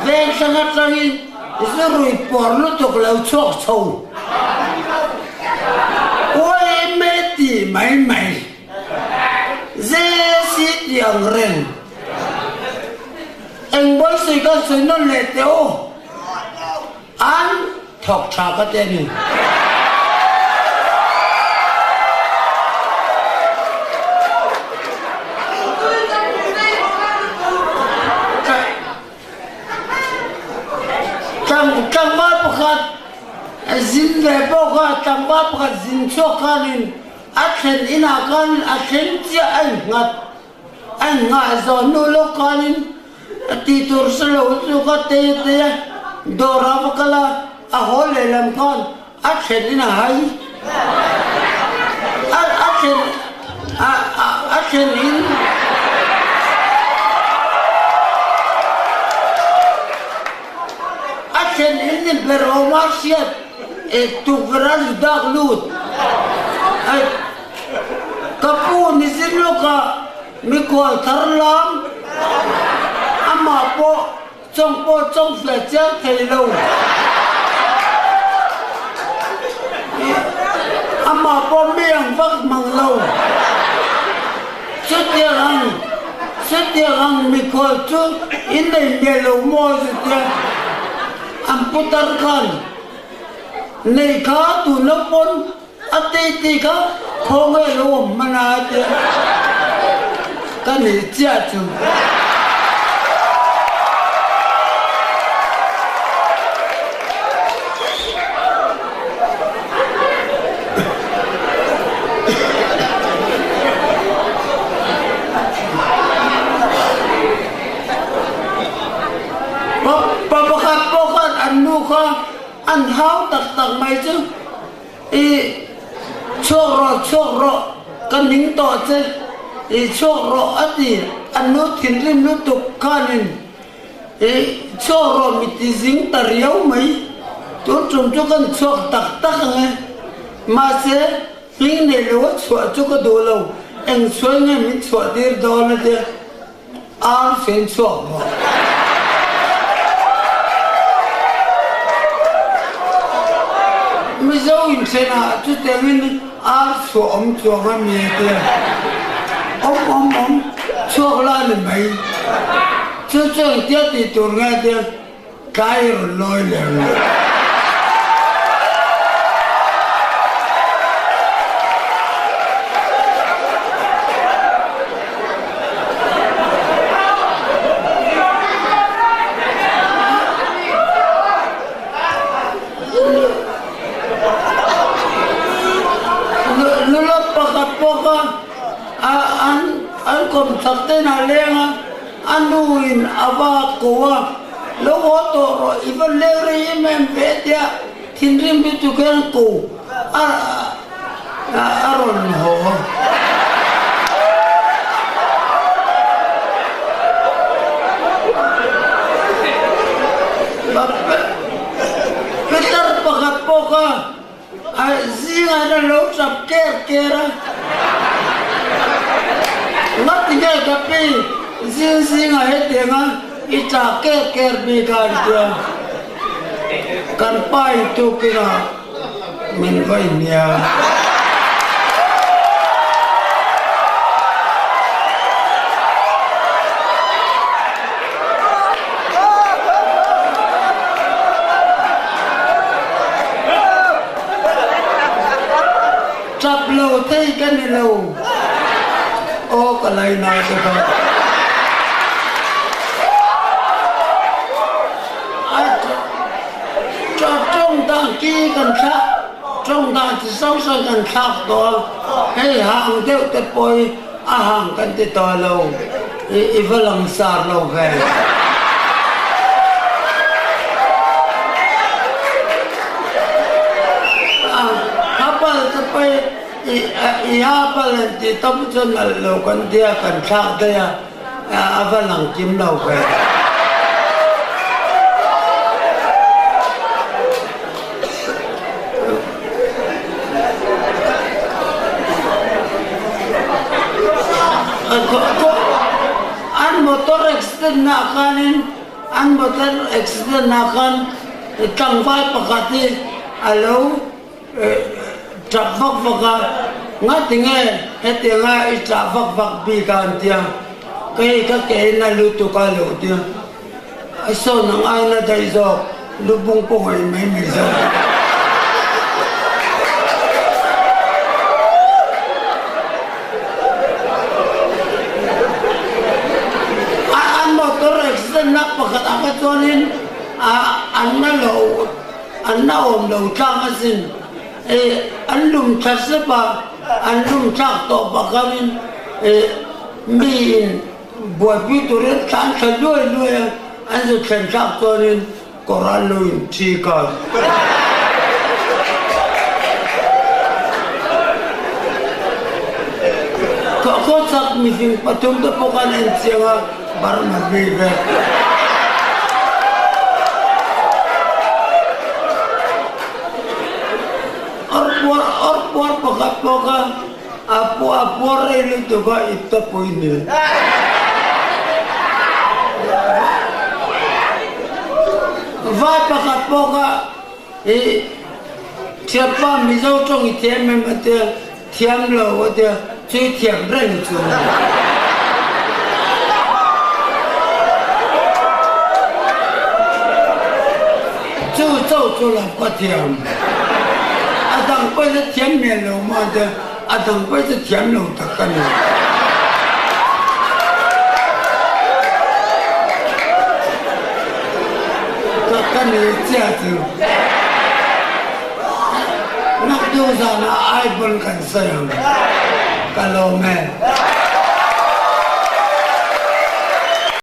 về sang ngắt sang in sẽ rồi bỏ nó thuộc lâu chọc sầu ôi mẹ tì mày mày dễ xí tiếng rèn anh bố sĩ con sĩ nó lệ tiêu ăn thọc trả cái tên này chẳng bác bác zin về bác chẳng bác bác zin cho con action ina con action chia anh ngã rồi nô lô con ti tur selo tu có tê tê đồ ra bác là hồ lệ làm con action ina hay action in action in beromasiat tu beras daglut kapu nisino ka mikol tharlam ama po trong fletcher thầy lâu ama po miang vak mang lâu xuất dia ang mikol chu in nei melo mo dia amputar kan nei kha tu na pon ati kha khonge lo mana te kan ni chia chu ăn háo tật mày chứ chok ro kan ning to chứ chok ro ati ăn nước thiên lim nước tục kanin chok ro mi ti zing tariau mai tu chung chu kan chok tak nghe mà se ping ne lo chwa chu ko do lo en chwa ne mi chwa dir do na de ar fen chok mi dâu in xe na chú tên mình số ông chùa mà mẹ tiền ông chùa là mày chú tiếc thì tôi nghe tiền cái rồi lôi liền anh còn thật tên là lên anh nuôi ava của lúc đó rồi even lấy em về dia thiên riêng biết chú cái cổ rồi hồ Peter pakat poka riêng ada lâu sập kê ra ngắt tinggal tapi riêng hết tiếng ít trả kê bị gan kia kan pai tu kira mình vai nia chập lâu thấy cái này lâu ô cái này nói cho con cho trong ta kia cần khác trong ta chỉ sống sao cần khác đó hay hàng theo cái bôi hàng cần thì to lâu ít phải làm sao lâu về apa sampai apa nanti tapi jangan lakukan dia kan khác dia apa lang kim lâu về an motor accident na kanin an motor accident nakan tangwai pakati alo trafak vaka ngatinge hetinga I trafak vak bi kan tia kay ka kay na luto ka lo tia so nang ay na dai zo lubong po ay may misa napakatakot sonin annaom lo tamasin anlum tasaba anlum takto bakamin min buapi turet tan kaloi anzo tantak sonin koraloin tika kosak mifing patung to pokan ensianga barna bibe or poka apo relo to ba ita poine vai poka tiapa mizo tong itiame mate tiam lo wode chui tiam ren chu chu la ko tiam adang ko le tiam me lo ma de adang ko le tiam lo ta kan ta kan ni jia zu nak tu sana ai pun kan sayang kalau me